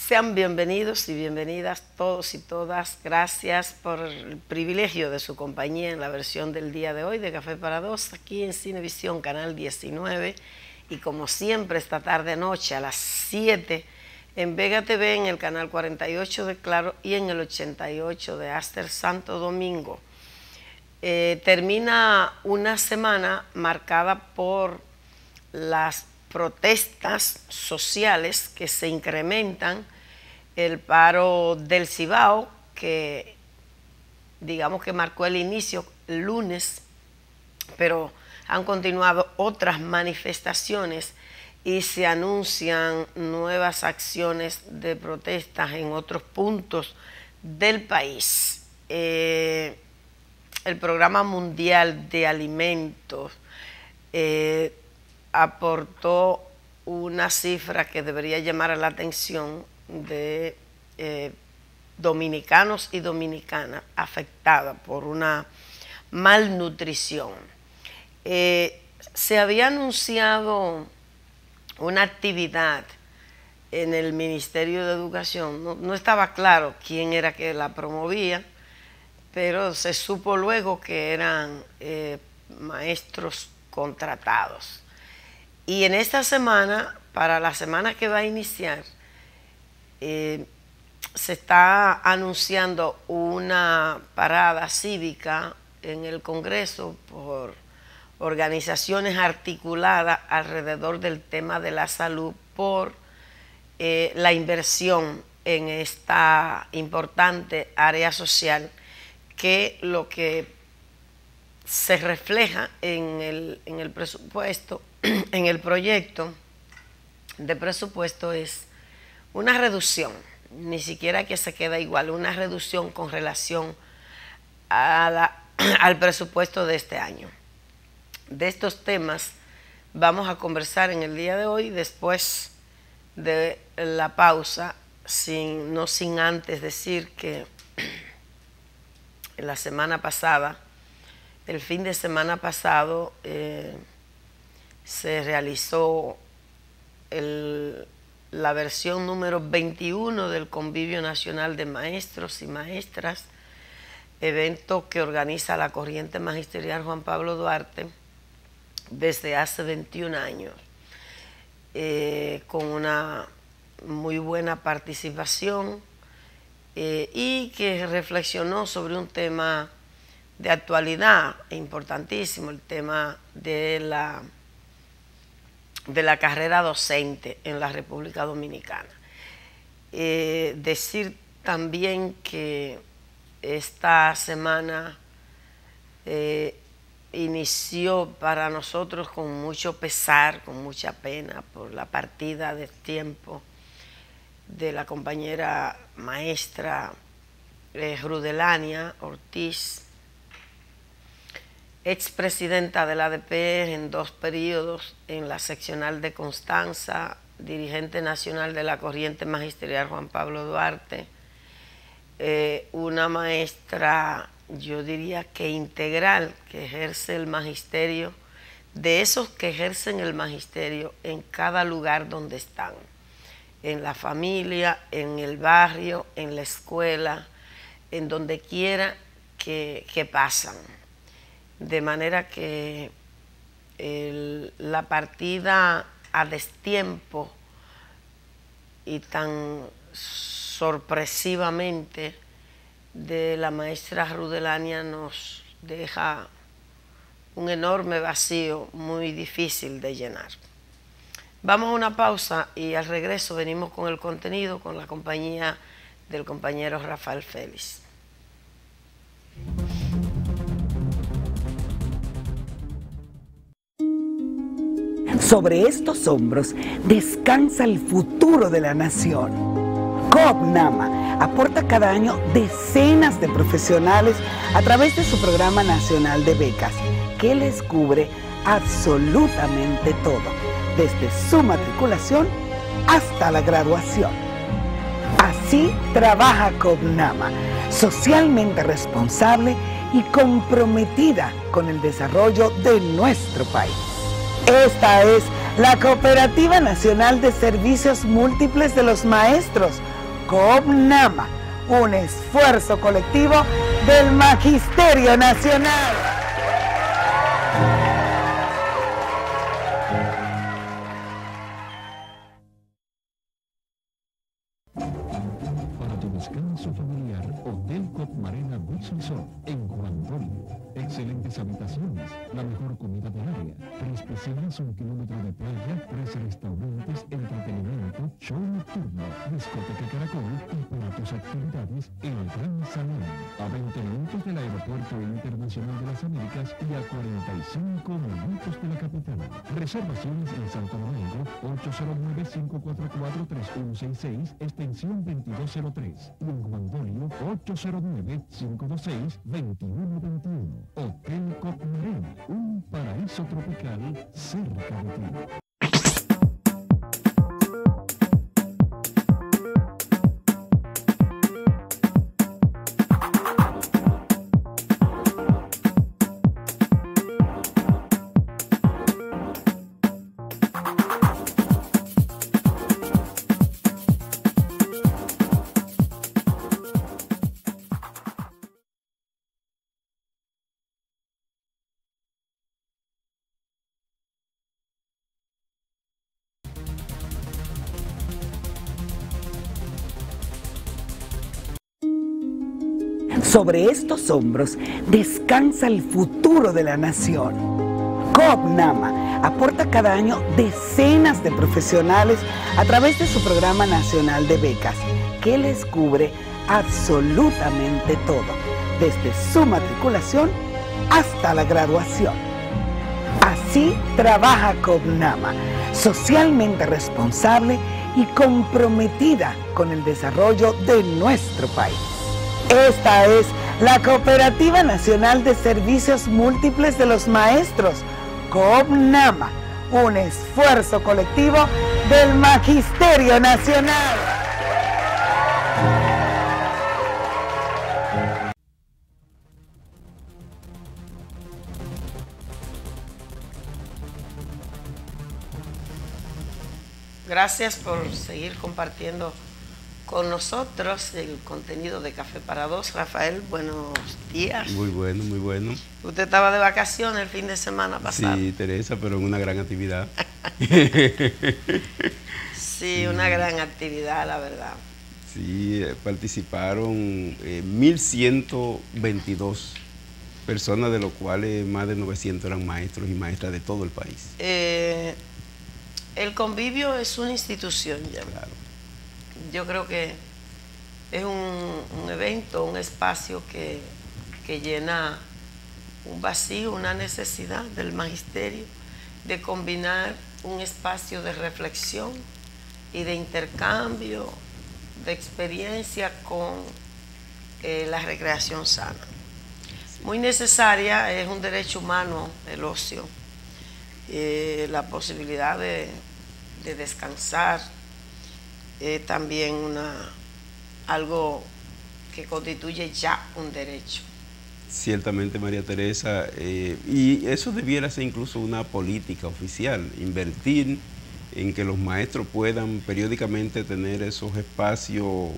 Sean bienvenidos y bienvenidas todos y todas. Gracias por el privilegio de su compañía en la versión del día de hoy de Café para Dos, aquí en Cinevisión, Canal 19. Y como siempre, esta tarde-noche a las 7 en Vega TV, en el Canal 48 de Claro y en el 88 de Aster Santo Domingo. Termina una semana marcada por las protestas sociales que se incrementan, el paro del Cibao, que digamos que marcó el inicio el lunes, pero han continuado otras manifestaciones y se anuncian nuevas acciones de protestas en otros puntos del país. El Programa Mundial de Alimentos aportó una cifra que debería llamar la atención de dominicanos y dominicanas afectadas por una malnutrición. Se había anunciado una actividad en el Ministerio de Educación, no estaba claro quién era que la promovía, pero se supo luego que eran maestros contratados. Y en esta semana, para la semana que va a iniciar, se está anunciando una parada cívica en el Congreso por organizaciones articuladas alrededor del tema de la salud por la inversión en esta importante área social, que lo que se refleja en el presupuesto, en el proyecto de presupuesto, es una reducción, ni siquiera que se queda igual, una reducción con relación al presupuesto de este año. De estos temas vamos a conversar en el día de hoy, después de la pausa, no sin antes decir que la semana pasada, el fin de semana pasado, se realizó la versión número 21 del Convivio Nacional de Maestros y Maestras, evento que organiza la Corriente Magisterial Juan Pablo Duarte desde hace 21 años, con una muy buena participación y que reflexionó sobre un tema de actualidad importantísimo, el tema de la carrera docente en la República Dominicana. Decir también que esta semana inició para nosotros con mucho pesar, con mucha pena por la partida de tiempo de la compañera maestra Rudelania Ortiz, expresidenta del ADP en 2 periodos en la seccional de Constanza, dirigente nacional de la Corriente Magisterial Juan Pablo Duarte, una maestra, yo diría que integral, que ejerce el magisterio, de esos que ejercen el magisterio en cada lugar donde están, en la familia, en el barrio, en la escuela, en donde quiera que pasan. De manera que la partida a destiempo y tan sorpresivamente de la maestra Rudelania nos deja un enorme vacío muy difícil de llenar. Vamos a una pausa y al regreso venimos con el contenido, con la compañía del compañero Rafael Félix. Sobre estos hombros descansa el futuro de la nación. COPNAMA aporta cada año decenas de profesionales a través de su programa nacional de becas, que les cubre absolutamente todo, desde su matriculación hasta la graduación. Así trabaja COPNAMA, socialmente responsable y comprometida con el desarrollo de nuestro país. Esta es la Cooperativa Nacional de Servicios Múltiples de los Maestros, COPNAMA, un esfuerzo colectivo del Magisterio Nacional. Para tu descanso familiar, Hotel Copmarena Beach Resort en Juan Dolio. Excelentes habitaciones, la mejor comida del área, 3 piscinas, 1 kilómetro de playa, 3 restaurantes, entretenimiento, show nocturno, discoteca Caracol y para tus actividades, el Gran Salón. A 20 minutos del Aeropuerto Internacional de las Américas y a 45 minutos de la capital. Reservaciones en Santo Domingo, 809-544-3166, extensión 2203. Y en Juan Dolio, 809-526-2121. Hotel Copmarena, un paraíso tropical cerca de ti. Sobre estos hombros descansa el futuro de la nación. COPNAMA aporta cada año decenas de profesionales a través de su programa nacional de becas, que les cubre absolutamente todo, desde su matriculación hasta la graduación. Así trabaja COPNAMA, socialmente responsable y comprometida con el desarrollo de nuestro país. Esta es la Cooperativa Nacional de Servicios Múltiples de los Maestros, COPNAMA, un esfuerzo colectivo del Magisterio Nacional. Gracias por seguir compartiendo con nosotros el contenido de Café para Dos. Rafael, buenos días. Muy bueno, muy bueno. Usted estaba de vacaciones el fin de semana pasado. Sí, Teresa, pero en una gran actividad. Sí, una gran actividad, la verdad. Sí, participaron 1.122 personas, de los cuales más de 900 eran maestros y maestras de todo el país. El convivio es una institución ya. Claro. Yo creo que es un evento, un espacio que llena un vacío, una necesidad del magisterio de combinar un espacio de reflexión y de intercambio de experiencia con la recreación sana. Sí. Muy necesaria, es un derecho humano el ocio, la posibilidad de descansar. También algo que constituye ya un derecho. Ciertamente, María Teresa, y eso debiera ser incluso una política oficial, invertir en que los maestros puedan periódicamente tener esos espacios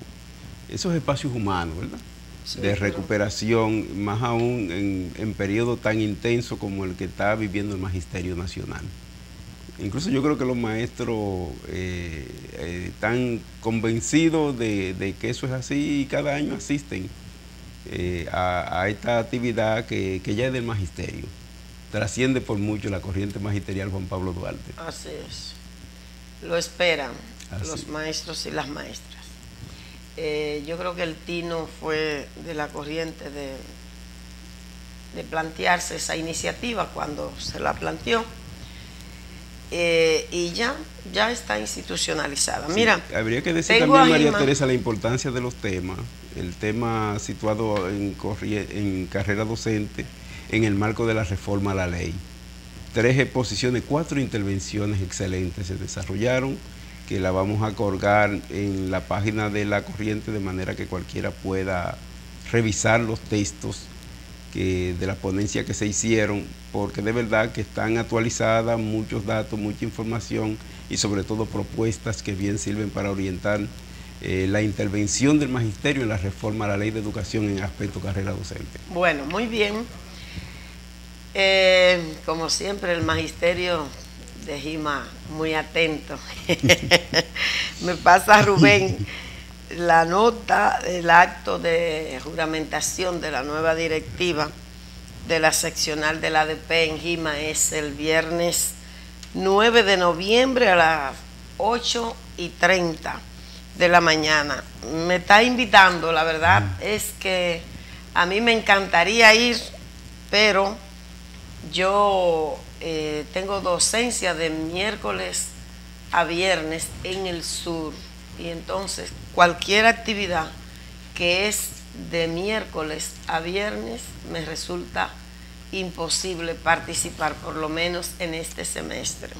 humanos, ¿verdad? Sí, de recuperación, más aún en periodo tan intenso como el que está viviendo el Magisterio Nacional. Incluso yo creo que los maestros están convencidos de que eso es así y cada año asisten a esta actividad que ya es del magisterio. Trasciende por mucho la corriente magisterial Juan Pablo Duarte. Así es. Lo esperan Así. Los maestros y las maestras. Yo creo que el tino fue de la corriente de plantearse esa iniciativa cuando se la planteó. Y ya está institucionalizada. Sí, mira, habría que decir también, María Teresa, la importancia de los temas. El tema situado en carrera docente en el marco de la reforma a la ley. 3 exposiciones, 4 intervenciones excelentes se desarrollaron, que la vamos a colgar en la página de la corriente de manera que cualquiera pueda revisar los textos de la ponencia que se hicieron, porque de verdad que están actualizadas, muchos datos, mucha información y sobre todo propuestas que bien sirven para orientar la intervención del magisterio en la reforma a la ley de educación en aspecto carrera docente. Bueno, muy bien. Como siempre, el magisterio de Jima muy atento. Me pasa, Rubén, la nota del acto de juramentación de la nueva directiva de la seccional del ADP en Jima. Es el viernes 9 de noviembre a las 8:30 de la mañana. Me está invitando, la verdad es que a mí me encantaría ir, pero yo tengo docencia de miércoles a viernes en el sur, y entonces cualquier actividad que es de miércoles a viernes me resulta imposible participar, por lo menos en este semestre.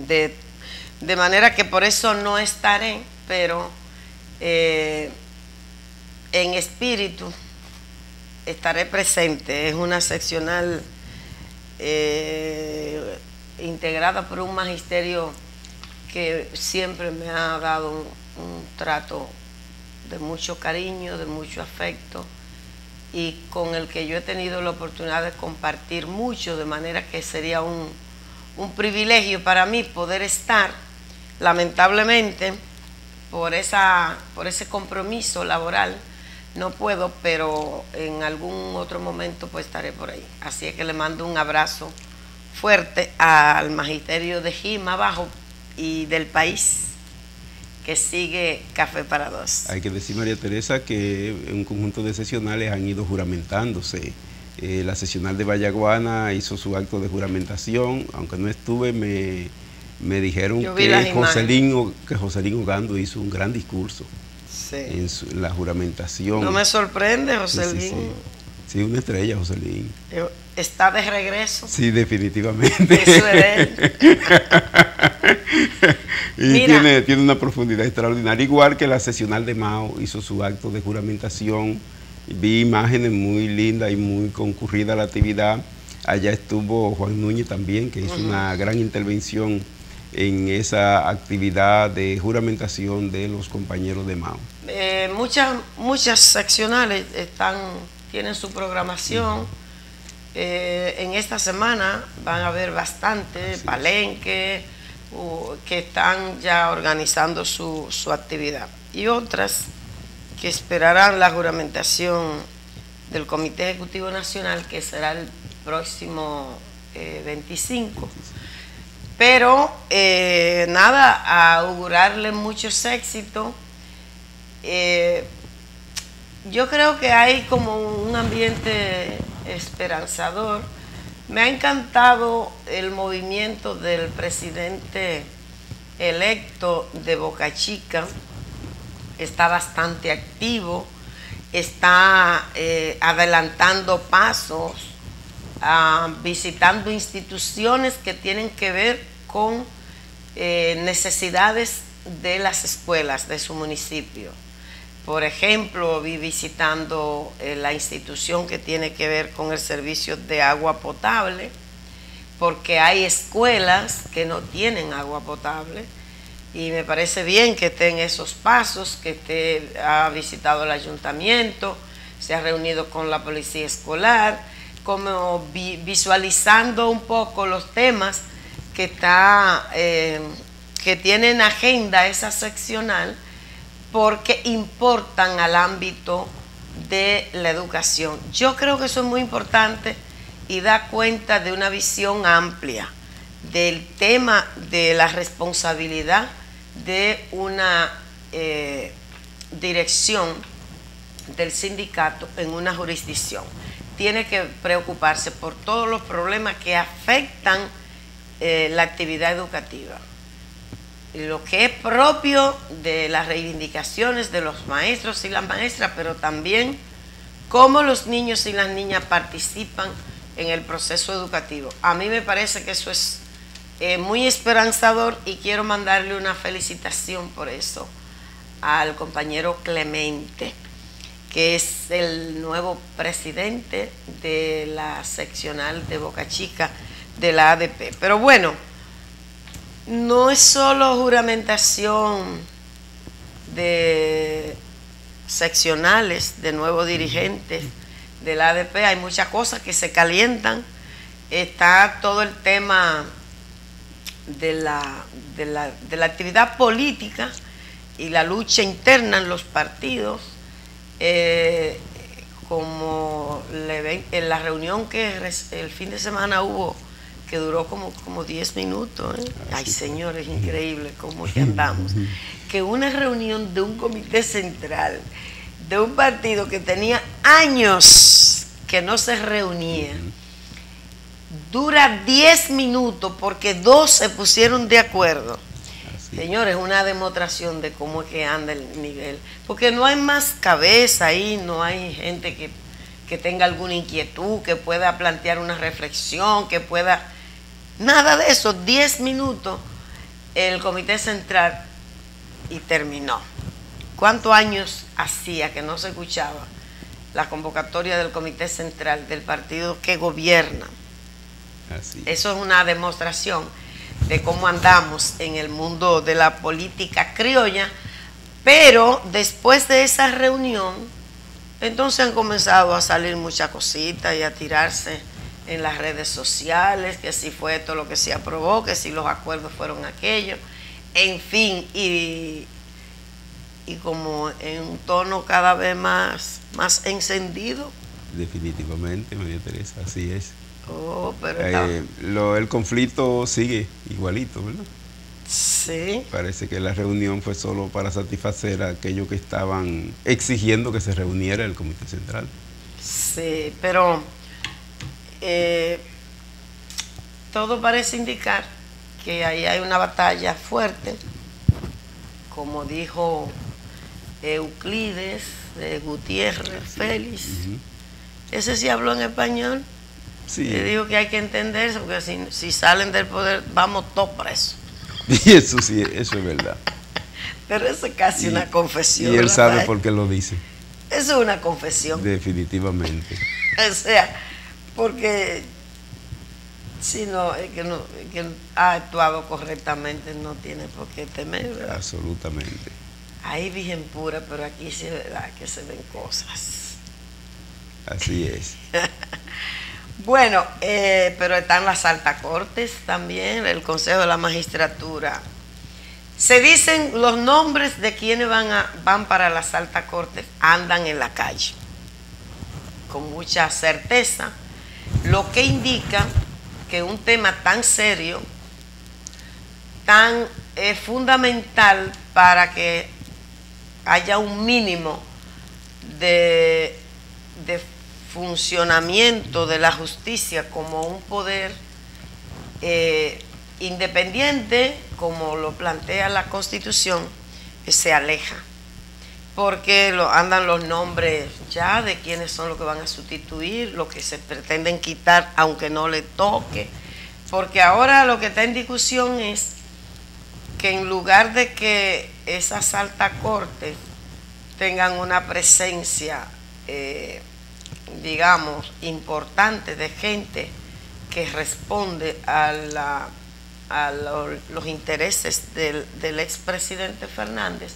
De manera que por eso no estaré, pero en espíritu estaré presente. Es una seccional integrada por un magisterio que siempre me ha dado un trato de mucho cariño, de mucho afecto, y con el que yo he tenido la oportunidad de compartir mucho, de manera que sería un privilegio para mí poder estar. Lamentablemente, por ese compromiso laboral, no puedo, pero en algún otro momento pues estaré por ahí. Así es que le mando un abrazo fuerte al magisterio de Jima Abajo y del país, que sigue Café para Dos. Hay que decir, María Teresa, que un conjunto de sesionales han ido juramentándose. La sesional de Vallaguana hizo su acto de juramentación, aunque no estuve, me dijeron que Joselín Ogando hizo un gran discurso en la juramentación. No me sorprende, Joselín. Sí, una estrella, Joselín. ¿Está de regreso? Sí, definitivamente. Eso es él. Y tiene una profundidad extraordinaria, igual que la sesional de Mao hizo su acto de juramentación. Vi imágenes muy lindas y muy concurrida la actividad. Allá estuvo Juan Núñez también, que hizo una gran intervención en esa actividad de juramentación de los compañeros de Mao. Muchas seccionales tienen su programación. En esta semana van a haber bastante Palenque, que están ya organizando su actividad, y otras que esperarán la juramentación del Comité Ejecutivo Nacional, que será el próximo 25. Pero nada, a augurarle muchos éxitos. Yo creo que hay como un ambiente esperanzador. Me ha encantado el movimiento del presidente electo de Boca Chica. Está bastante activo, está adelantando pasos, visitando instituciones que tienen que ver con necesidades de las escuelas de su municipio. Por ejemplo, vi visitando la institución que tiene que ver con el servicio de agua potable, porque hay escuelas que no tienen agua potable, y me parece bien que esté en esos pasos, que ha visitado el ayuntamiento, se ha reunido con la policía escolar, como visualizando un poco los temas que tienen agenda esa seccional, porque importan al ámbito de la educación. Yo creo que eso es muy importante y da cuenta de una visión amplia del tema de la responsabilidad de una dirección del sindicato en una jurisdicción. Tiene que preocuparse por todos los problemas que afectan la actividad educativa, lo que es propio de las reivindicaciones de los maestros y las maestras, pero también cómo los niños y las niñas participan en el proceso educativo. A mí me parece que eso es muy esperanzador, y quiero mandarle una felicitación por eso al compañero Clemente, que es el nuevo presidente de la seccional de Boca Chica de la ADP. Pero bueno, no es solo juramentación de seccionales, de nuevos dirigentes del ADP. Hay muchas cosas que se calientan. Está todo el tema de la actividad política y la lucha interna en los partidos, como en la reunión que el fin de semana hubo, que duró como 10 minutos. Ay, señores, increíble cómo que andamos. Que una reunión de un comité central de un partido que tenía años que no se reunía, dura 10 minutos porque 2 se pusieron de acuerdo. Señores, una demostración de cómo es que anda el nivel. Porque no hay más cabeza ahí, no hay gente que tenga alguna inquietud, que pueda plantear una reflexión, que pueda... Nada de eso. 10 minutos el comité central y terminó. ¿Cuántos años hacía que no se escuchaba la convocatoria del comité central del partido que gobierna? Así. Eso es una demostración de cómo andamos en el mundo de la política criolla, pero después de esa reunión, entonces han comenzado a salir muchas cositas y a tirarse en las redes sociales, que si fue esto lo que se aprobó, que si los acuerdos fueron aquellos, en fin, y como en un tono cada vez más encendido. Definitivamente, María Teresa, así es. Oh, pero el conflicto sigue igualito, ¿verdad? Sí. Parece que la reunión fue solo para satisfacer a aquellos que estaban exigiendo que se reuniera el comité central. Sí, pero todo parece indicar que ahí hay una batalla fuerte, como dijo Euclides de Gutiérrez Félix. Ese sí habló en español. Sí. Le digo que hay que entender eso, porque si salen del poder, vamos todos presos. Y eso sí, eso es verdad. Pero eso es casi una confesión. Y él sabe por qué lo dice. Eso es una confesión. Definitivamente. O sea, porque si no, el que ha actuado correctamente no tiene por qué temer, ¿verdad? Absolutamente. Ahí virgen pura, pero aquí sí es verdad que se ven cosas. Así es. Bueno, pero están las altas cortes también, el Consejo de la Magistratura. Se dicen los nombres de quienes van para las altas cortes, andan en la calle, con mucha certeza, lo que indica que un tema tan serio, tan fundamental para que haya un mínimo de funcionamiento de la justicia como un poder independiente, como lo plantea la Constitución, se aleja, porque andan los nombres ya de quiénes son los que van a sustituir, lo que se pretenden quitar aunque no le toque, porque ahora lo que está en discusión es que en lugar de que esas altas cortes tengan una presencia digamos, importante de gente que responde a los intereses del expresidente Fernández,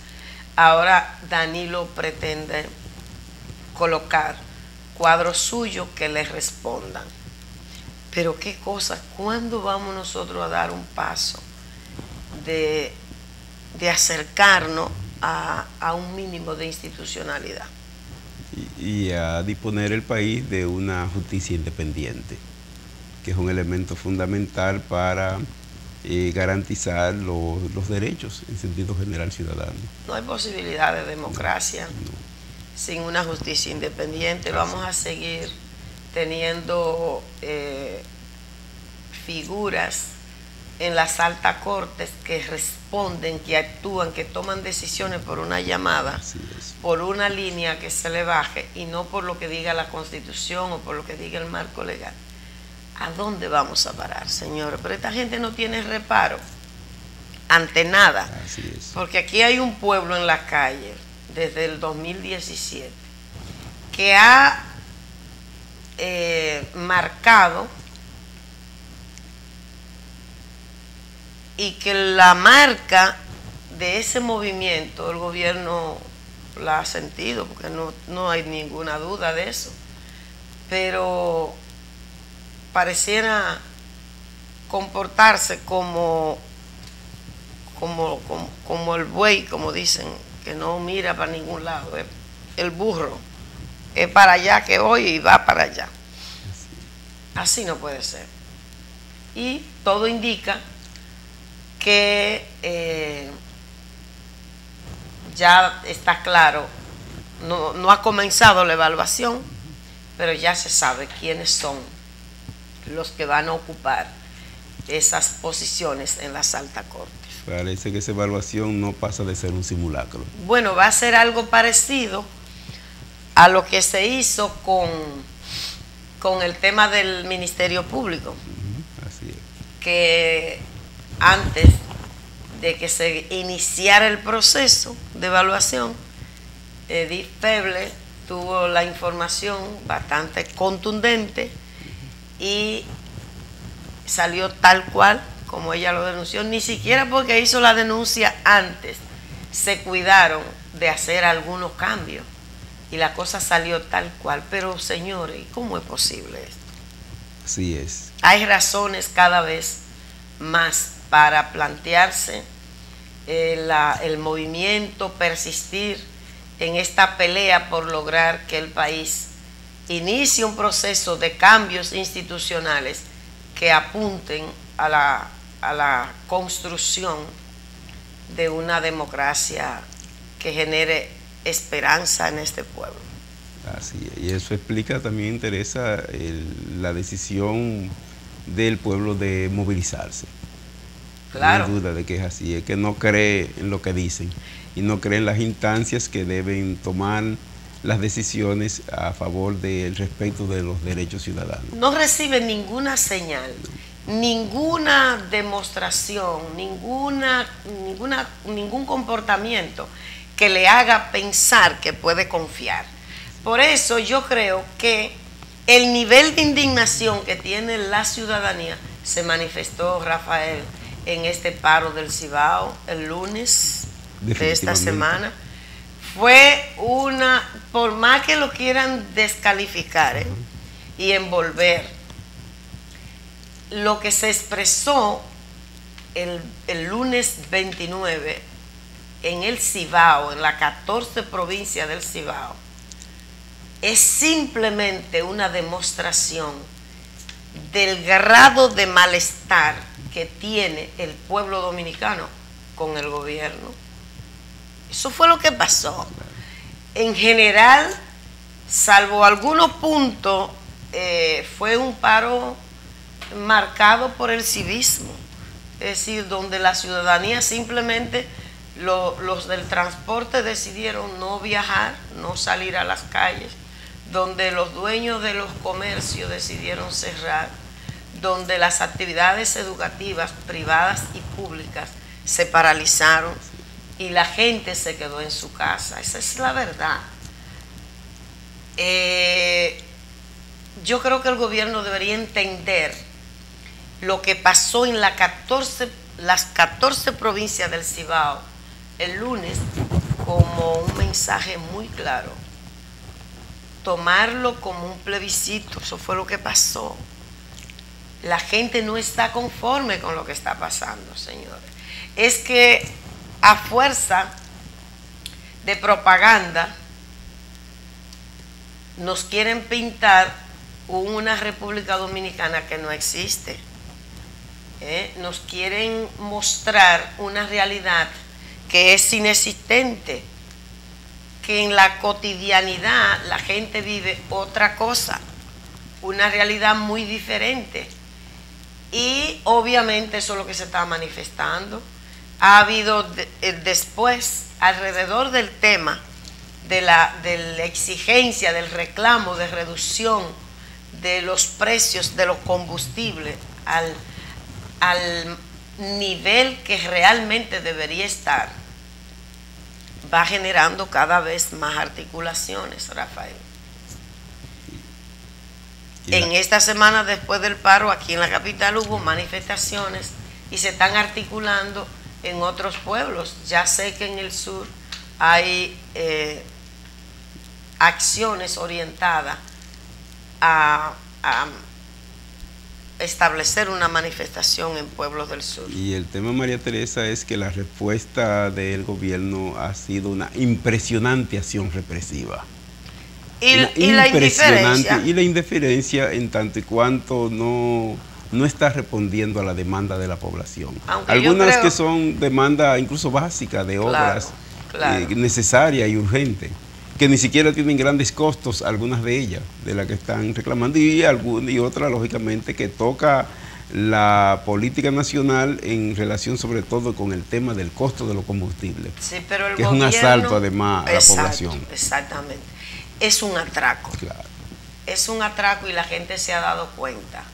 ahora Danilo pretende colocar cuadros suyos que le respondan. Pero qué cosa, ¿cuándo vamos nosotros a dar un paso de acercarnos a un mínimo de institucionalidad? Y a disponer el país de una justicia independiente, que es un elemento fundamental para garantizar los derechos en sentido general ciudadano. No hay posibilidad de democracia sin una justicia independiente. Vamos a seguir teniendo figuras en las altas cortes que responden, que actúan, que toman decisiones por una llamada, por una línea que se le baje y no por lo que diga la Constitución o por lo que diga el marco legal. ¿A dónde vamos a parar, señores? Pero esta gente no tiene reparo ante nada. Así es. Porque aquí hay un pueblo en la calle desde el 2017 que ha marcado, y que la marca de ese movimiento el gobierno la ha sentido, porque no hay ninguna duda de eso, pero pareciera comportarse como el buey, como dicen, que no mira para ningún lado, el burro, es para allá que voy y va para allá. Así no puede ser. Y todo indica que ya está claro, no ha comenzado la evaluación, pero ya se sabe quiénes son los que van a ocupar esas posiciones en las altas cortes. Parece que esa evaluación no pasa de ser un simulacro. Bueno, va a ser algo parecido a lo que se hizo con el tema del Ministerio Público. Así es. Que antes de que se iniciara el proceso de evaluación, Edith Feble tuvo la información bastante contundente y salió tal cual como ella lo denunció. Ni siquiera porque hizo la denuncia antes se cuidaron de hacer algunos cambios y la cosa salió tal cual. Pero señores, ¿cómo es posible esto? Así es. Hay razones cada vez más para plantearse el movimiento, persistir en esta pelea por lograr que el país inicie un proceso de cambios institucionales que apunten a la construcción de una democracia que genere esperanza en este pueblo. Así es. Y eso explica, también interesa la decisión del pueblo de movilizarse. Claro. No hay duda de que es así, es que no cree en lo que dicen y no cree en las instancias que deben tomar las decisiones a favor del respeto de los derechos ciudadanos. No recibe ninguna señal, ninguna demostración, ningún comportamiento que le haga pensar que puede confiar. Por eso yo creo que el nivel de indignación que tiene la ciudadanía se manifestó, Rafael, en este paro del Cibao el lunes de esta semana. Fue por más que lo quieran descalificar y envolver, lo que se expresó el lunes 29 en el Cibao, en la 14 provincia del Cibao, es simplemente una demostración del grado de malestar que tiene el pueblo dominicano con el gobierno. Eso fue lo que pasó. En general, salvo algunos puntos, fue un paro marcado por el civismo, es decir, donde la ciudadanía simplemente, los del transporte decidieron no viajar, no salir a las calles, donde los dueños de los comercios decidieron cerrar, donde las actividades educativas privadas y públicas se paralizaron y la gente se quedó en su casa. Esa es la verdad. Yo creo que el gobierno debería entender lo que pasó en las 14 provincias del Cibao el lunes como un mensaje muy claro. Tomarlo como un plebiscito. Eso fue lo que pasó. La gente no está conforme con lo que está pasando, señores. Es que a fuerza de propaganda nos quieren pintar una República Dominicana que no existe. Nos quieren mostrar una realidad que es inexistente, que en la cotidianidad la gente vive otra cosa, una realidad muy diferente. Y obviamente eso es lo que se está manifestando. Ha habido después, alrededor del tema de la exigencia, del reclamo de reducción de los precios de los combustibles al nivel que realmente debería estar, va generando cada vez más articulaciones, Rafael. En esta semana, después del paro, aquí en la capital hubo manifestaciones y se están articulando en otros pueblos. Ya sé que en el sur hay acciones orientadas a establecer una manifestación en pueblos del sur. Y el tema, María Teresa, es que la respuesta del gobierno ha sido una impresionante acción represiva. Y la indiferencia. Y la indiferencia en tanto y cuanto no está respondiendo a la demanda de la población. Aunque algunas que son demandas incluso básicas de obras necesarias y urgentes, que ni siquiera tienen grandes costos, algunas de ellas, de las que están reclamando, y otra, lógicamente, que toca la política nacional en relación sobre todo con el tema del costo de los combustibles, sí, pero el que gobierno, es un asalto además a la población. Exactamente. Es un atraco. Claro. Es un atraco y la gente se ha dado cuenta.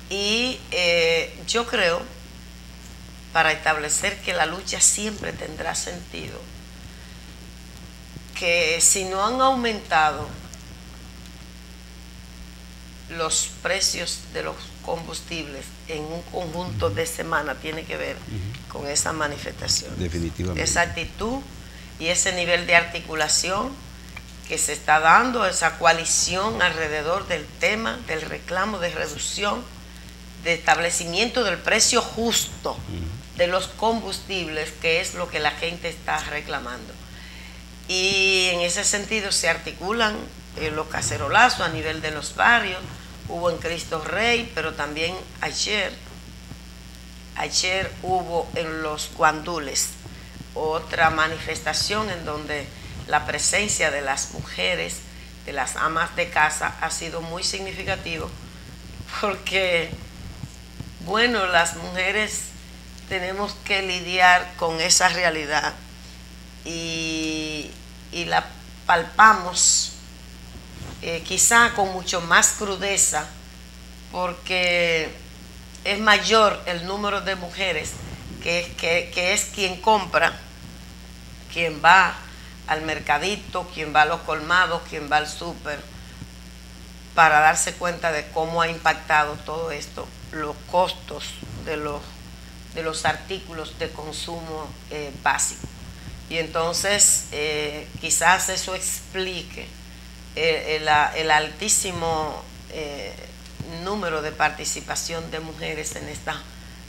Y yo creo, para establecer que la lucha siempre tendrá sentido, que si no han aumentado los precios de los combustibles en un conjunto de semanas, tiene que ver con esa manifestación. Definitivamente. Esa actitud y ese nivel de articulación que se está dando, esa coalición alrededor del tema, del reclamo de reducción, de establecimiento del precio justo de los combustibles, que es lo que la gente está reclamando. Y en ese sentido se articulan los cacerolazos a nivel de los barrios. Hubo en Cristo Rey, pero también ayer hubo en los Guandules otra manifestación en donde la presencia de las mujeres, de las amas de casa, ha sido muy significativo, porque, bueno, las mujeres tenemos que lidiar con esa realidad y la palpamos quizá con mucho más crudeza, porque es mayor el número de mujeres que es quien compra, quien va al mercadito, quien va a los colmados, quien va al súper, para darse cuenta de cómo ha impactado todo esto, los costos de los artículos de consumo básico. Y entonces quizás eso explique el altísimo número de participación de mujeres en estas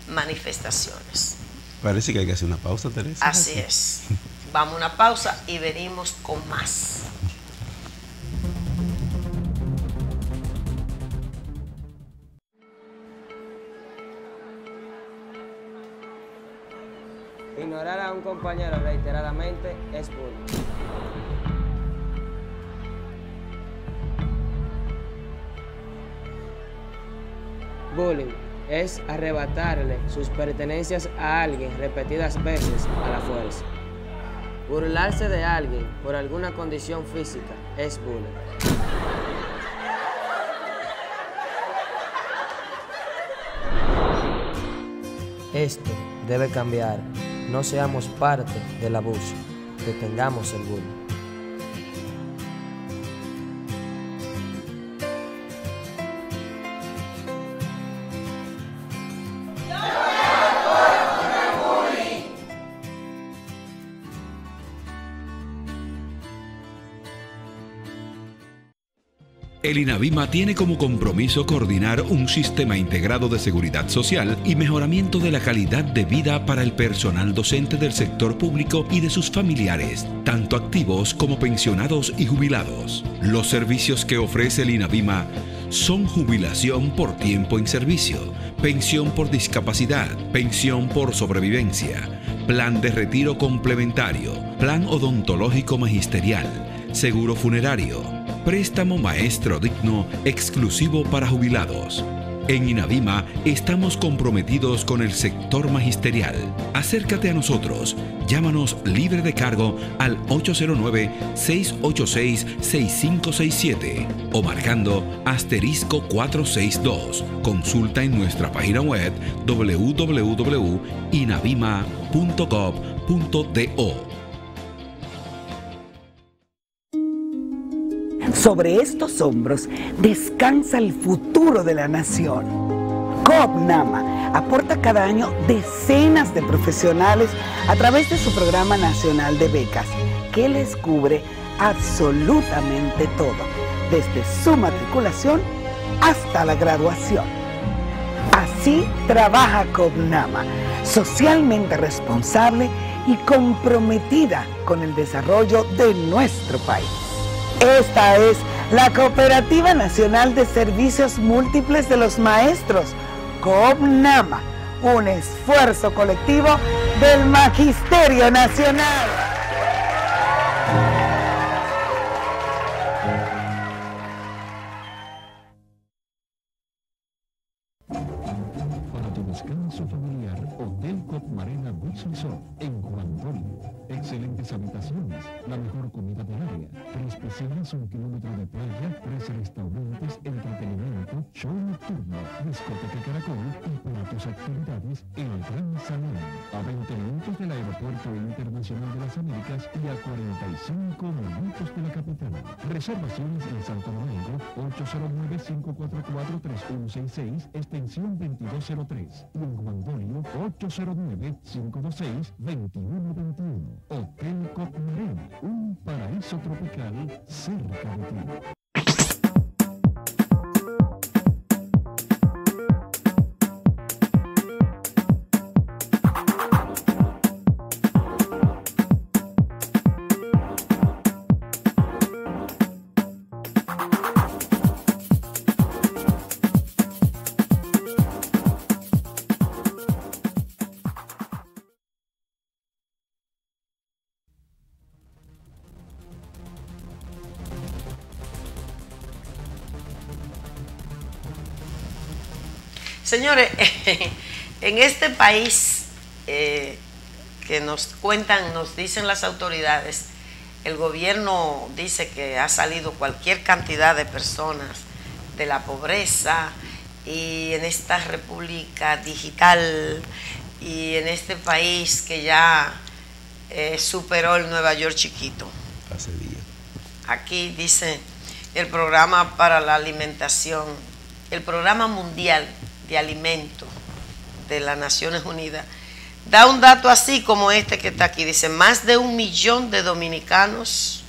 manifestaciones. Parece que hay que hacer una pausa, Teresa. Así es. Vamos a una pausa y venimos con más. Ignorar a un compañero reiteradamente es bullying. Bullying es arrebatarle sus pertenencias a alguien repetidas veces a la fuerza. Burlarse de alguien por alguna condición física es bullying. Esto debe cambiar. No seamos parte del abuso. Detengamos el bullying. El INAVIMA tiene como compromiso coordinar un sistema integrado de seguridad social y mejoramiento de la calidad de vida para el personal docente del sector público y de sus familiares, tanto activos como pensionados y jubilados. Los servicios que ofrece el INAVIMA son jubilación por tiempo en servicio, pensión por discapacidad, pensión por sobrevivencia, plan de retiro complementario, plan odontológico magisterial, seguro funerario, préstamo maestro digno exclusivo para jubilados. En INAVIMA estamos comprometidos con el sector magisterial. Acércate a nosotros. Llámanos libre de cargo al 809-686-6567 o marcando *462. Consulta en nuestra página web www.inavima.gov.do. Sobre estos hombros descansa el futuro de la nación. COPNAMA aporta cada año decenas de profesionales a través de su programa nacional de becas, que les cubre absolutamente todo, desde su matriculación hasta la graduación. Así trabaja COPNAMA, socialmente responsable y comprometida con el desarrollo de nuestro país. Esta es la Cooperativa Nacional de Servicios Múltiples de los Maestros, COPNAMA, un esfuerzo colectivo del Magisterio Nacional. Para tu descanso familiar, Hotel Cop Marina Beach Resort en Juan Dolio. Excelentes habitaciones, la mejor comida del área, 3 piscinas, 1 kilómetro de playa, 3 restaurantes, entretenimiento, show nocturno, discoteca Caracol y para tus actividades, el Gran Salón. A 20 minutos del Aeropuerto Internacional de las Américas y a 45 minutos de la capital. Reservaciones en Santo Domingo, 809-544-3166, extensión 2203. Y en Juan Dolio, 809-526-2121. Hotel Cop Marina, un paraíso tropical cerca de ti. Señores, en este país que nos cuentan, nos dicen las autoridades, el gobierno dice que ha salido cualquier cantidad de personas de la pobreza, y en esta república digital y en este país que ya superó el Nueva York chiquito. Hace días. Aquí dice el programa para la alimentación, el programa mundial de alimentos de las Naciones Unidas, da un dato así como este que está aquí. Dice, más de 1 millón de dominicanos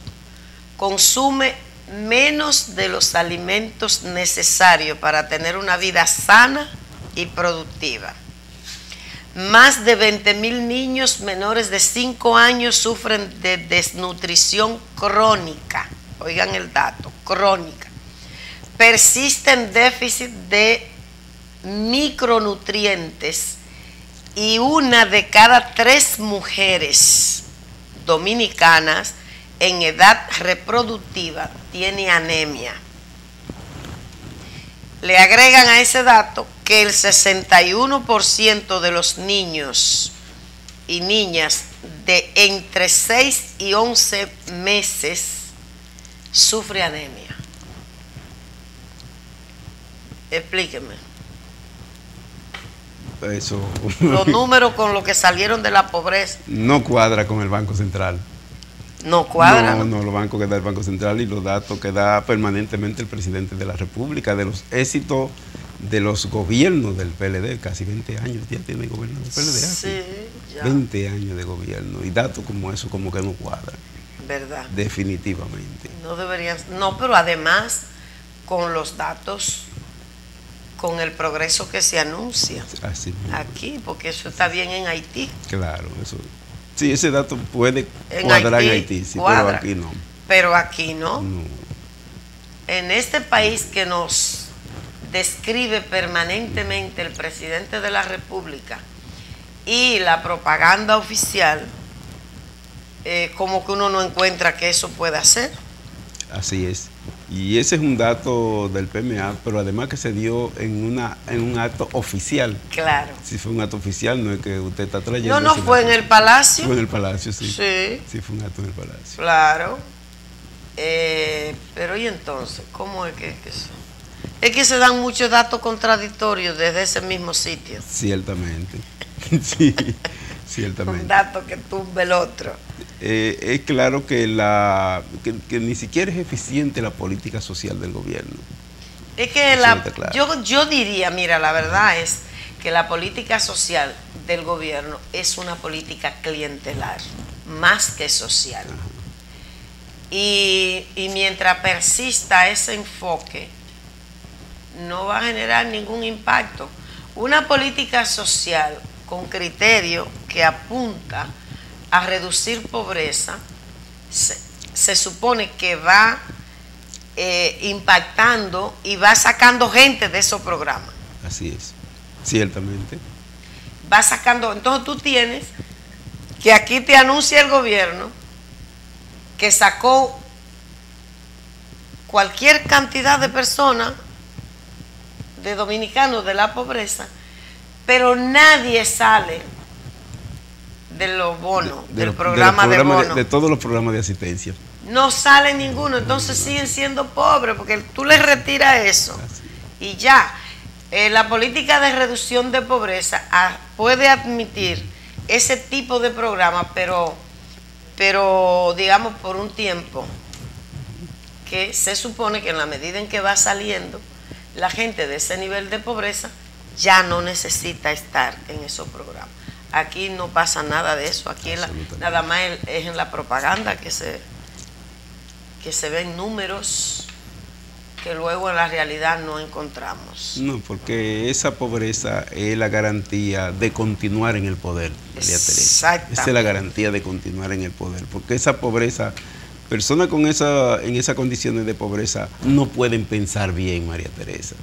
consume menos de los alimentos necesarios para tener una vida sana y productiva. Más de 20.000 niños menores de 5 años sufren de desnutrición crónica. Oigan el dato, crónica. Persiste en déficit de micronutrientes y 1 de cada 3 mujeres dominicanas en edad reproductiva tiene anemia. Le agregan a ese dato que el 61% de los niños y niñas de entre 6 y 11 meses sufre anemia. Explíqueme. Eso Los números con los que salieron de la pobreza no cuadra con el Banco Central. no cuadran. No, los bancos que da el Banco Central y los datos que da permanentemente el presidente de la República, de los éxitos de los gobiernos del PLD, casi 20 años ya tiene gobierno del PLD. Sí, ya. 20 años de gobierno, y datos como eso como que no cuadran. ¿Verdad? Definitivamente. No deberían, no, pero además con los datos, con el progreso que se anuncia Así mismo. aquí, porque eso está bien en Haití. Claro, eso. Sí, ese dato puede En cuadrar en Haití, Haití, sí, cuadra. pero aquí no. Pero aquí no. No. En este país que nos describe permanentemente el presidente de la República y la propaganda oficial, como que uno no encuentra que eso pueda ser. Así es. Y ese es un dato del PMA, pero además que se dio en un acto oficial. Claro. Si fue un acto oficial, no es que usted está trayendo. No, fue en el Palacio. Fue en el Palacio, sí. Sí. Sí, fue un acto en el Palacio. Claro. Pero ¿y entonces? ¿Cómo es que eso? Es que se dan muchos datos contradictorios desde ese mismo sitio. Ciertamente. Sí, ciertamente. Un dato que tumbe el otro. Es claro que, que ni siquiera es eficiente la política social del gobierno. Es que Eso está claro. yo diría, mira, la verdad es que la política social del gobierno es una política clientelar, más que social. Y mientras persista ese enfoque, no va a generar ningún impacto. Una política social con criterio que apunta a reducir pobreza, se supone que va impactando y va sacando gente de esos programas. Así es, ciertamente. Va sacando, entonces tú tienes que aquí te anuncia el gobierno que sacó cualquier cantidad de personas, de dominicanos de la pobreza, pero nadie sale de los bonos, del programa de bonos. De todos los programas de asistencia. No sale ninguno, entonces siguen siendo pobres, porque tú les retiras eso y ya. La política de reducción de pobreza puede admitir ese tipo de programa, pero digamos por un tiempo, que se supone que en la medida en que va saliendo la gente de ese nivel de pobreza ya no necesita estar en esos programas. Aquí no pasa nada de eso, aquí nada más es en la propaganda que se ven números que luego en la realidad no encontramos. No, porque esa pobreza es la garantía de continuar en el poder, María Teresa. Esa es la garantía de continuar en el poder, porque esa pobreza, personas en esas condiciones de pobreza no pueden pensar bien, María Teresa,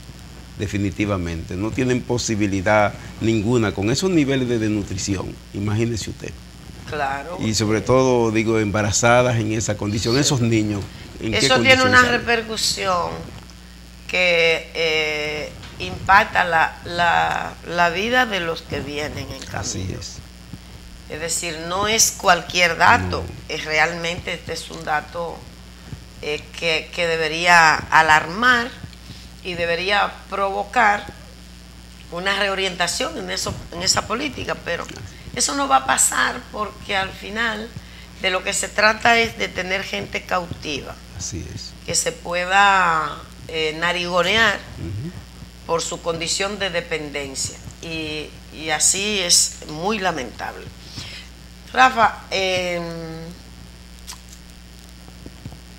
definitivamente, no tienen posibilidad ninguna con esos niveles de desnutrición, imagínese usted. Claro. Y sobre todo, digo, embarazadas en esa condición, esos niños. Eso tiene una repercusión que impacta la vida de los que vienen en camino. Así es. Es decir, no es cualquier dato, No. Realmente este es un dato que debería alarmar y debería provocar una reorientación en esa política, pero eso no va a pasar porque al final de lo que se trata es de tener gente cautiva. Así es. Que se pueda narigonear por su condición de dependencia. Y así es muy lamentable. Rafa,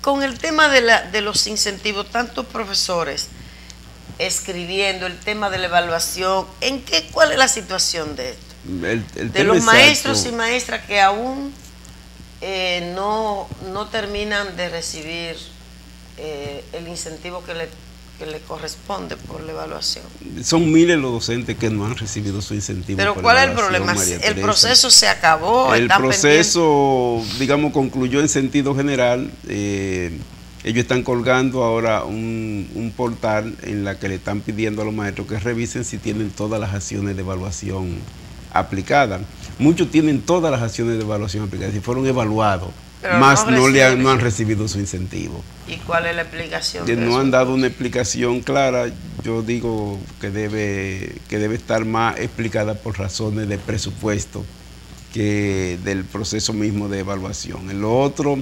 con el tema de los incentivos, tantos profesores escribiendo, el tema de la evaluación, ¿cuál es la situación de esto? De los maestros y maestras que aún no terminan de recibir el incentivo que le corresponde por la evaluación. Son miles los docentes que no han recibido su incentivo. Pero ¿cuál es el problema? ¿El proceso se acabó? El proceso, digamos, concluyó en sentido general. Ellos están colgando ahora un portal en la que le están pidiendo a los maestros que revisen si tienen todas las acciones de evaluación aplicadas. Muchos tienen todas las acciones de evaluación aplicadas y fueron evaluados, más no han recibido su incentivo. ¿Y cuál es la explicación? No han dado una explicación clara. Yo digo que debe estar más explicada por razones de presupuesto que del proceso mismo de evaluación. En lo otro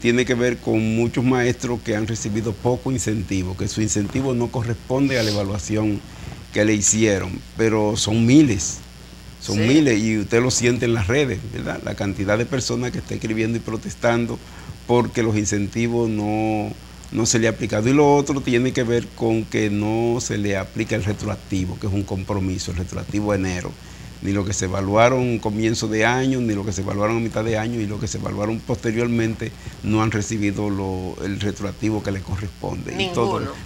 tiene que ver con muchos maestros que han recibido poco incentivo, que su incentivo no corresponde a la evaluación que le hicieron, pero son miles. Son miles y usted lo siente en las redes, ¿verdad? La cantidad de personas que está escribiendo y protestando porque los incentivos no se le ha aplicado. Y lo otro tiene que ver con que no se le aplica el retroactivo, que es un compromiso, el retroactivo de enero. Ni lo que se evaluaron comienzo de año, ni lo que se evaluaron a mitad de año, y lo que se evaluaron posteriormente no han recibido el retroactivo que le corresponde.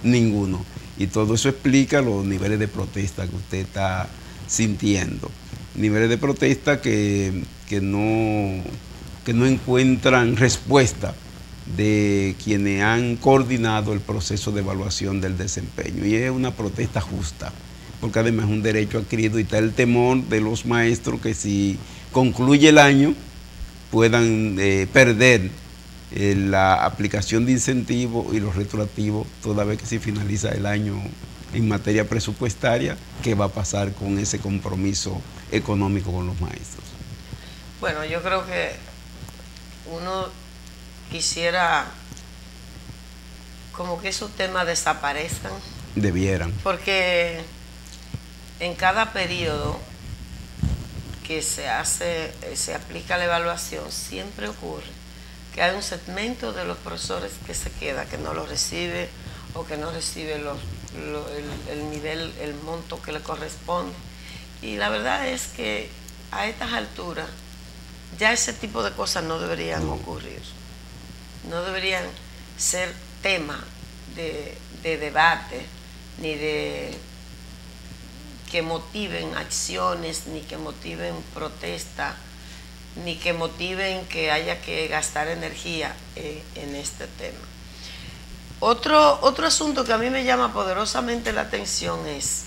Ninguno. Y todo eso explica los niveles de protesta que usted está sintiendo. Niveles de protesta que no encuentran respuesta de quienes han coordinado el proceso de evaluación del desempeño. Y es una protesta justa, porque además es un derecho adquirido y está el temor de los maestros que si concluye el año puedan perder la aplicación de incentivos y los retroactivos toda vez que se finaliza el año en materia presupuestaria. ¿Qué va a pasar con ese compromiso económico con los maestros? Bueno, yo creo que uno quisiera como que esos temas desaparezcan Debieran. Porque en cada periodo que se aplica la evaluación, siempre ocurre que hay un segmento de los profesores que se queda, que no lo recibe o que no recibe el nivel, el monto que le corresponde. Y la verdad es que a estas alturas ya ese tipo de cosas no deberían ocurrir. No deberían ser tema de debate, ni de que motiven acciones, ni que motiven protesta, ni que motiven que haya que gastar energía en este tema. Otro asunto que a mí me llama poderosamente la atención es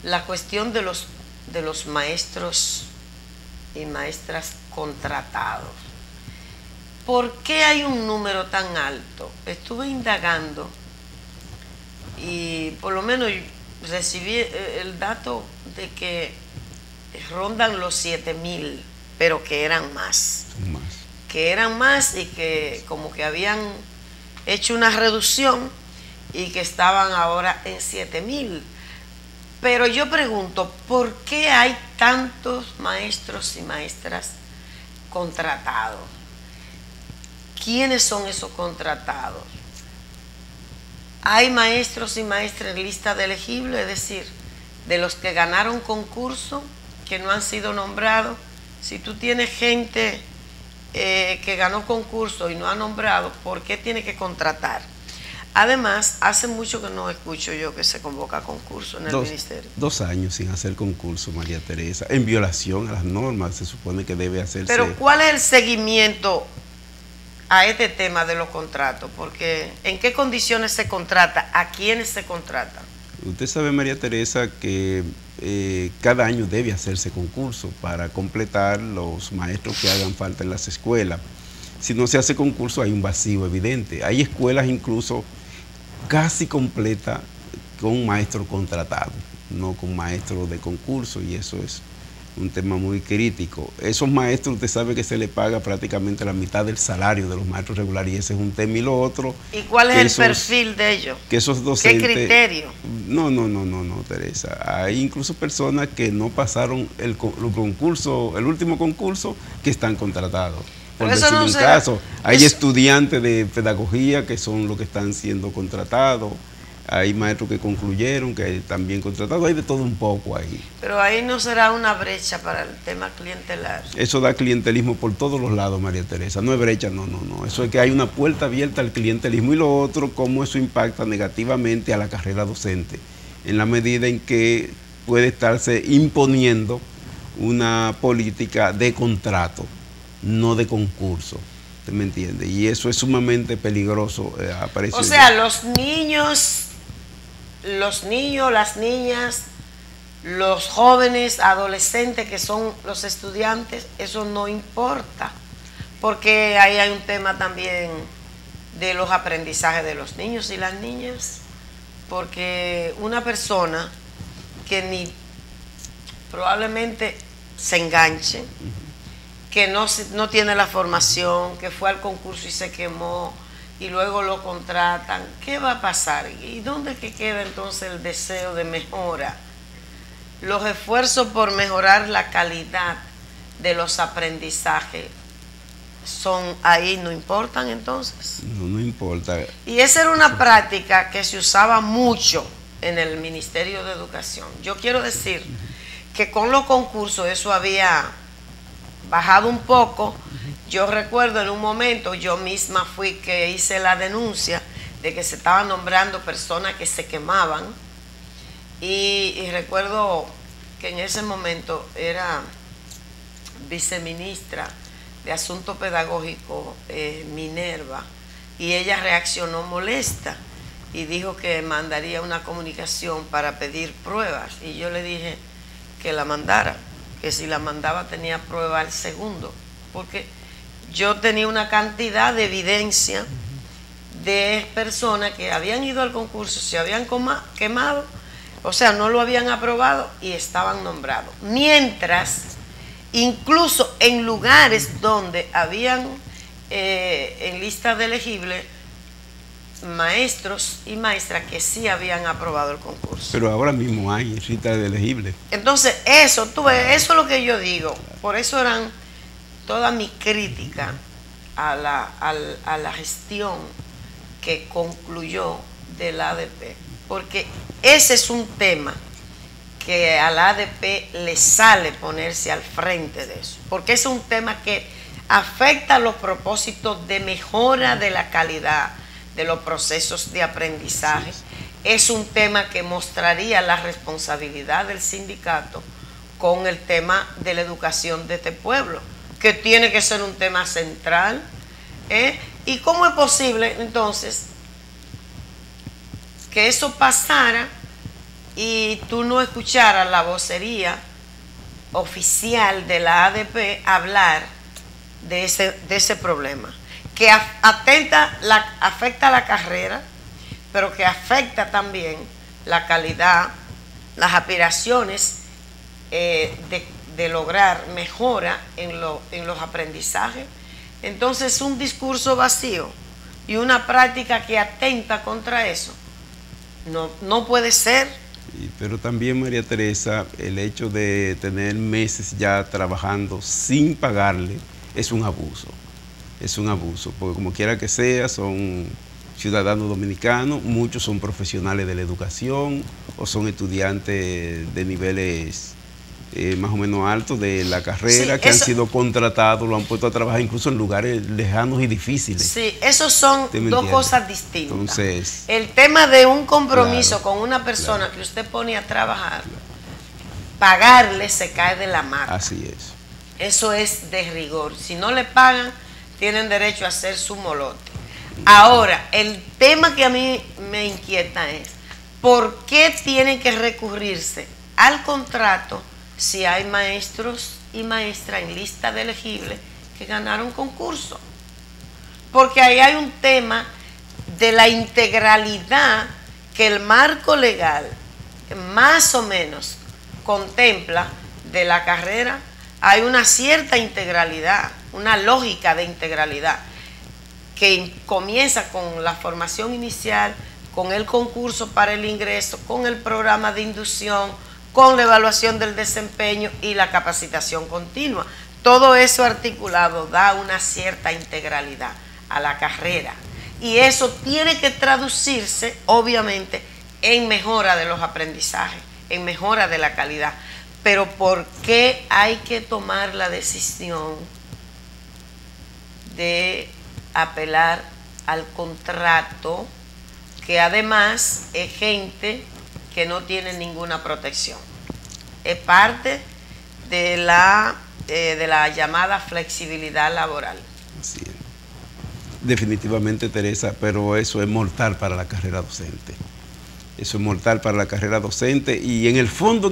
la cuestión de los maestros y maestras contratados. ¿Por qué hay un número tan alto? Estuve indagando y por lo menos recibí el dato de que rondan los 7,000, pero que eran más. Que eran más y que como que habían hecho una reducción y que estaban ahora en 7,000. Pero yo pregunto, ¿por qué hay tantos maestros y maestras contratados? ¿Quiénes son esos contratados? Hay maestros y maestras en lista de elegibles, es decir, de los que ganaron concurso, que no han sido nombrados. Si tú tienes gente que ganó concurso y no ha nombrado, ¿por qué tiene que contratar? Además, hace mucho que no escucho yo que se convoca concurso en el ministerio. 2 años sin hacer concurso, María Teresa, en violación a las normas, se supone que debe hacerse. Pero ¿cuál es el seguimiento a este tema de los contratos? Porque ¿en qué condiciones se contrata? ¿A quiénes se contrata? Usted sabe, María Teresa, que cada año debe hacerse concurso para completar los maestros que hagan falta en las escuelas. Si no se hace concurso hay un vacío evidente. Hay escuelas incluso casi completas con maestro contratado, no con maestro de concurso, y eso es un tema muy crítico. Esos maestros, usted sabe que se le paga prácticamente la mitad del salario de los maestros regulares, y ese es un tema. Y lo otro... ¿Y cuál es el perfil de ellos? Que esos docentes... ¿Qué criterio? No, Teresa. Hay incluso personas que no pasaron el concurso, el último concurso, que están contratados. Por decir un caso, hay estudiantes de pedagogía que son los que están siendo contratados. Hay maestros que concluyeron, que también contratados, hay de todo un poco ahí. Pero ahí no será una brecha para el tema clientelar. Eso da clientelismo por todos los lados, María Teresa. No es brecha, no. Eso es que hay una puerta abierta al clientelismo. Y lo otro, cómo eso impacta negativamente a la carrera docente, en la medida en que puede estarse imponiendo una política de contrato, no de concurso. ¿Usted me entiende? Y eso es sumamente peligroso. O sea, los niños, las niñas, los jóvenes, adolescentes que son los estudiantes, eso no importa, porque ahí hay un tema también de los aprendizajes de los niños y las niñas, porque una persona que ni probablemente se enganche, que no tiene la formación, que fue al concurso y se quemó, y luego lo contratan, ¿qué va a pasar? ¿Y dónde es que queda entonces el deseo de mejora? Los esfuerzos por mejorar la calidad de los aprendizajes son ahí, ¿no importan entonces? No importa. Y esa era una práctica que se usaba mucho en el Ministerio de Educación. Yo quiero decir que con los concursos eso había bajado un poco. Yo recuerdo en un momento, yo misma fui que hice la denuncia de que se estaban nombrando personas que se quemaban, y recuerdo que en ese momento era viceministra de Asuntos Pedagógicos, Minerva, y ella reaccionó molesta y dijo que mandaría una comunicación para pedir pruebas, y yo le dije que la mandara, que si la mandaba tenía prueba al segundo, porque yo tenía una cantidad de evidencia de personas que habían ido al concurso, se habían quemado, o sea, no lo habían aprobado y estaban nombrados. Mientras, incluso en lugares donde habían en lista de elegibles, maestros y maestras que sí habían aprobado el concurso. Pero ahora mismo hay cita de elegible. Entonces, eso, tú ves, eso es lo que yo digo. Por eso eran toda mi crítica a la gestión que concluyó del ADP. Porque ese es un tema que al ADP le sale ponerse al frente de eso. Porque es un tema que afecta los propósitos de mejora de la calidad de los procesos de aprendizaje. Es un tema que mostraría la responsabilidad del sindicato con el tema de la educación de este pueblo, que tiene que ser un tema central. ¿Y cómo es posible entonces que eso pasara y tú no escucharas la vocería oficial de la ADP hablar de ese problema? Que afecta la carrera, pero que afecta también la calidad, las aspiraciones de lograr mejora en los aprendizajes. Entonces, un discurso vacío y una práctica que atenta contra eso no puede ser. Pero también, María Teresa, el hecho de tener meses ya trabajando sin pagarle es un abuso. Es un abuso, porque como quiera que sea, son ciudadanos dominicanos, muchos son profesionales de la educación o son estudiantes de niveles más o menos altos de la carrera, sí, que han sido contratados, lo han puesto a trabajar incluso en lugares lejanos y difíciles. Sí, esos son dos cosas distintas. Entonces, el tema de un compromiso con una persona que usted pone a trabajar, pagarle se cae de la mata. Así es. Eso es de rigor. Si no le pagan, tienen derecho a hacer su molote. Ahora, el tema que a mí me inquieta es, ¿por qué tiene que recurrirse al contrato si hay maestros y maestras en lista de elegibles que ganaron concurso? Porque ahí hay un tema de la integralidad que el marco legal más o menos contempla de la carrera. Hay una cierta integralidad, una lógica de integralidad que comienza con la formación inicial, con el concurso para el ingreso, con el programa de inducción, con la evaluación del desempeño y la capacitación continua. Todo eso articulado da una cierta integralidad a la carrera y eso tiene que traducirse obviamente en mejora de los aprendizajes, en mejora de la calidad. Pero ¿por qué hay que tomar la decisión de apelar al contrato, que además es gente que no tiene ninguna protección? Es parte de la llamada flexibilidad laboral. Así es. Definitivamente, Teresa, pero eso es mortal para la carrera docente. Eso es mortal para la carrera docente y en el fondo,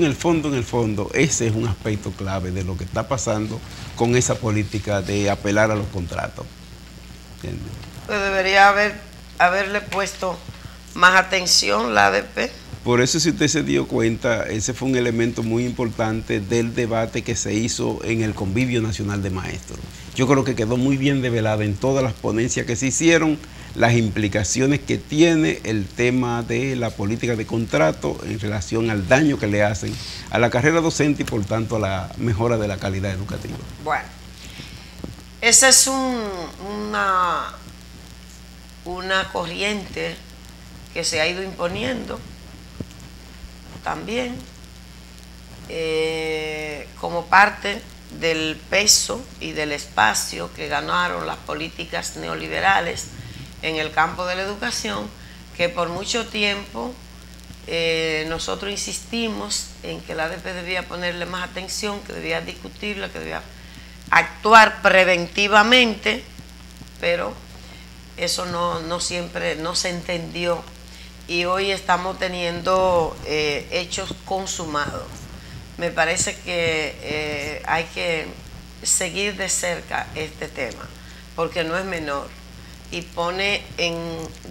ese es un aspecto clave de lo que está pasando con esa política de apelar a los contratos. ¿Entiendes? Pues debería haberle puesto más atención la ADP. Por eso, si usted se dio cuenta, ese fue un elemento muy importante del debate que se hizo en el Convivio Nacional de Maestros. Yo creo que quedó muy bien develada en todas las ponencias que se hicieron las implicaciones que tiene el tema de la política de contrato en relación al daño que le hacen a la carrera docente y por tanto a la mejora de la calidad educativa. Bueno, esa es una corriente que se ha ido imponiendo también como parte del peso y del espacio que ganaron las políticas neoliberales en el campo de la educación, que por mucho tiempo nosotros insistimos en que la ADP debía ponerle más atención, que debía discutirla, que debía actuar preventivamente, pero eso no siempre se entendió y hoy estamos teniendo hechos consumados. Me parece que hay que seguir de cerca este tema, porque no es menor y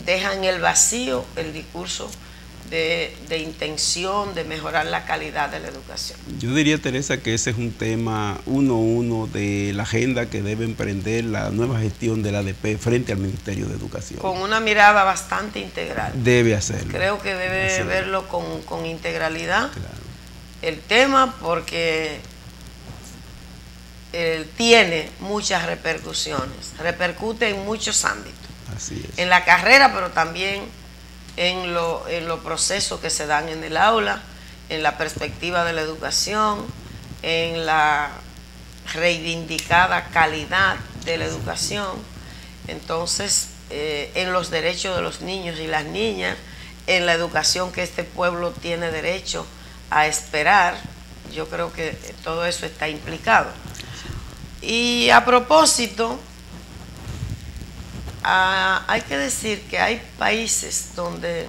deja en el vacío el discurso de intención de mejorar la calidad de la educación. Yo diría, Teresa, que ese es un tema uno de la agenda que debe emprender la nueva gestión del ADP frente al Ministerio de Educación. Con una mirada bastante integral. Debe hacerlo. Creo que debe verlo con integralidad. Claro. El tema, porque tiene muchas repercusiones, repercute en muchos ámbitos. Así es. En la carrera, pero también en los procesos que se dan en el aula, en la perspectiva de la educación, en la reivindicada calidad de la educación, entonces en los derechos de los niños y las niñas, en la educación que este pueblo tiene derecho a esperar. Yo creo que todo eso está implicado. Y a propósito, hay que decir que hay países donde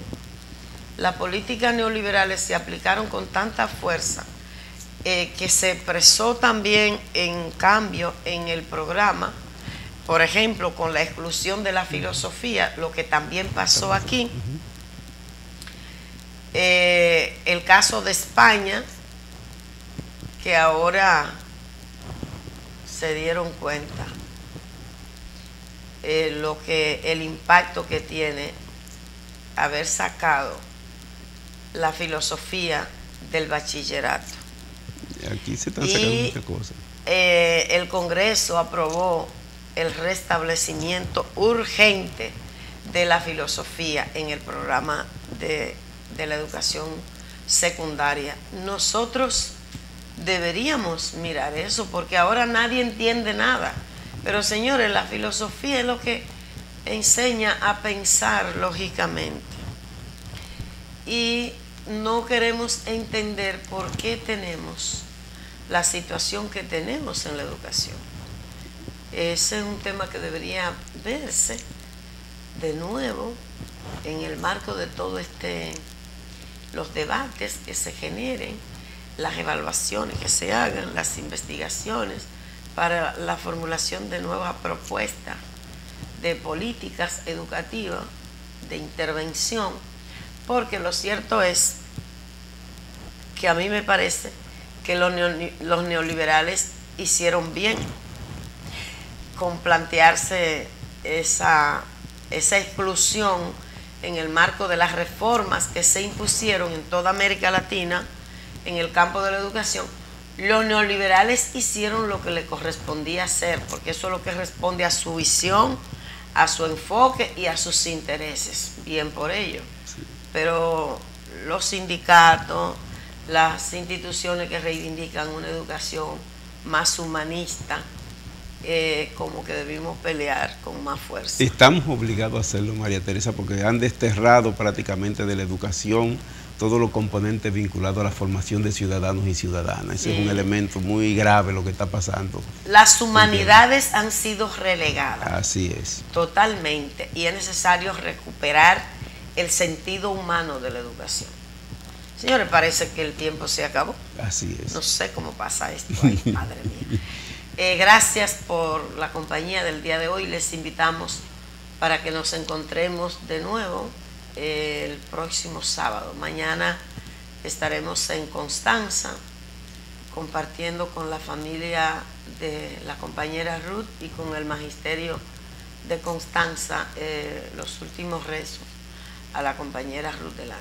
las políticas neoliberales se aplicaron con tanta fuerza que se expresó también en cambio en el programa, por ejemplo, con la exclusión de la filosofía, lo que también pasó aquí. El caso de España, que ahora se dieron cuenta el impacto que tiene haber sacado la filosofía del bachillerato. Aquí se están sacando muchas cosas. El Congreso aprobó el restablecimiento urgente de la filosofía en el programa de la educación secundaria. Nosotros deberíamos mirar eso, porque ahora nadie entiende nada. Pero señores, la filosofía es lo que enseña a pensar lógicamente. Y no queremos entender por qué tenemos la situación que tenemos en la educación. Ese es un tema que debería verse de nuevo en el marco de todo los debates que se generen, las evaluaciones que se hagan, las investigaciones para la formulación de nuevas propuestas de políticas educativas, de intervención, porque lo cierto es que a mí me parece que los neoliberales hicieron bien con plantearse esa exclusión en el marco de las reformas que se impusieron en toda América Latina en el campo de la educación. Los neoliberales hicieron lo que le correspondía hacer, porque eso es lo que responde a su visión, a su enfoque y a sus intereses. Bien por ello. Sí. Pero los sindicatos, las instituciones que reivindican una educación más humanista, como que debimos pelear con más fuerza. Estamos obligados a hacerlo, María Teresa, porque han desterrado prácticamente de la educación todos los componentes vinculados a la formación de ciudadanos y ciudadanas. Ese es un elemento muy grave lo que está pasando. Las humanidades han sido relegadas. Así es. Totalmente. Y es necesario recuperar el sentido humano de la educación. Señores, parece que el tiempo se acabó. Así es. No sé cómo pasa esto. Ay, madre mía. Gracias por la compañía del día de hoy. Les invitamos para que nos encontremos de nuevo el próximo sábado. Mañana estaremos en Constanza compartiendo con la familia de la compañera Ruth y con el magisterio de Constanza los últimos rezos a la compañera Ruth del año.